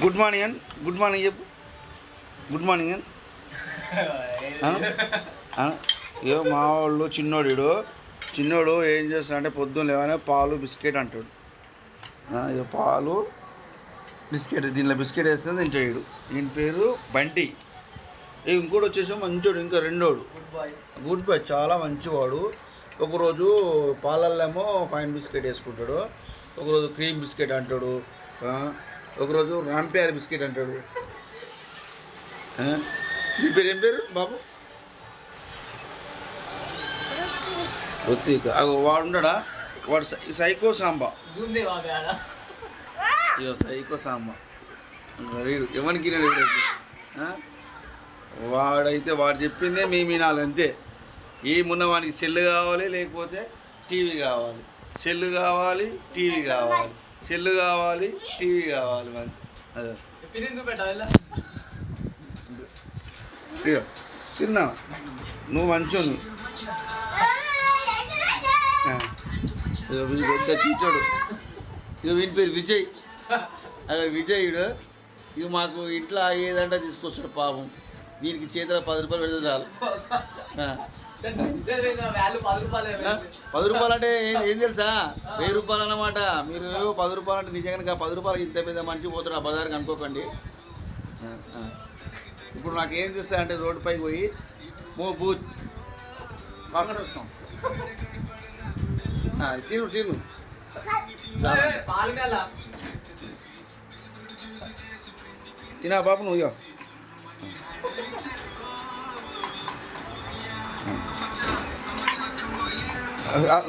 Good morning అని good morning చెప్పు. Good morning అని ఇగో మా వాళ్ళు చిన్నోడు ఏం చేస్తాడు అంటే పొద్దున్న లేవనే పాలు బిస్కెట్ అంటాడు. ఇక పాలు బిస్కెట్ దీనిలో బిస్కెట్ వేస్తే తింటాడు. ఈయన పేరు బంటి. ఇంకోటి వచ్చేసి మంచోడు, ఇంకా రెండోడు గుడ్ బాయ్, చాలా మంచివాడు. ఒకరోజు పాలల్లేమో ఫైన్ బిస్కెట్ వేసుకుంటాడు, ఒకరోజు క్రీమ్ బిస్కెట్ అంటాడు, ఒకరోజు రాంపేర్ బిస్కెట్ అంటాడు. మీ పేరు ఏం పేరు బాబు? రుత్విక్. వాడు ఉన్నాడా? వాడు సైకో సాంబా. ఇగో సైకో సాంబా వీడు ఎవరికి వాడైతే వాడు చెప్పిందే మేము వినాలి అంతే. ఏమున్న వానికి సెల్ కావాలి, లేకపోతే టీవీ కావాలి, సెల్ కావాలి, టీవీ కావాలి, సెల్ కావాలి, టీవీ కావాలి. మరి అదే ఇక తిన్నా నువ్వు మంచోని. పెద్ద టీచరు. ఇక వీని పేరు విజయ్. అదే విజయుడు. ఇక మాకు ఇంట్లో ఏదంటే తీసుకొస్తాడు పాపం. వీనికి చేతిలో 10 రూపాయలు పెడితే చాలు. 10 రూపాయలు అంటే ఏం తెలుసా? 1000 రూపాయలు అన్నమాట. మీరు 10 రూపాయలు అంటే నిజంగా 10 రూపాయలకి ఇంత పెద్ద మనిషి పోతాడు ఆ బజార్కి అనుకోకండి. ఇప్పుడు నాకు ఏం చేస్తాయంటే రోడ్డు పైకి పోయి బూత్ అక్కడ వస్తాం. తిను తినా బాబు నువ్వు. ఇక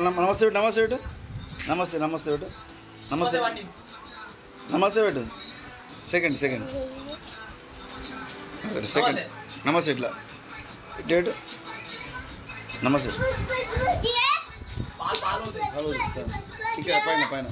నమస్తే పెట్టు. నమస్తే పెట్టు. నమస్తే పెట్టు. సెకండ్ నమస్తే ఇట్లా డేట్ నమస్తే ఇక పైన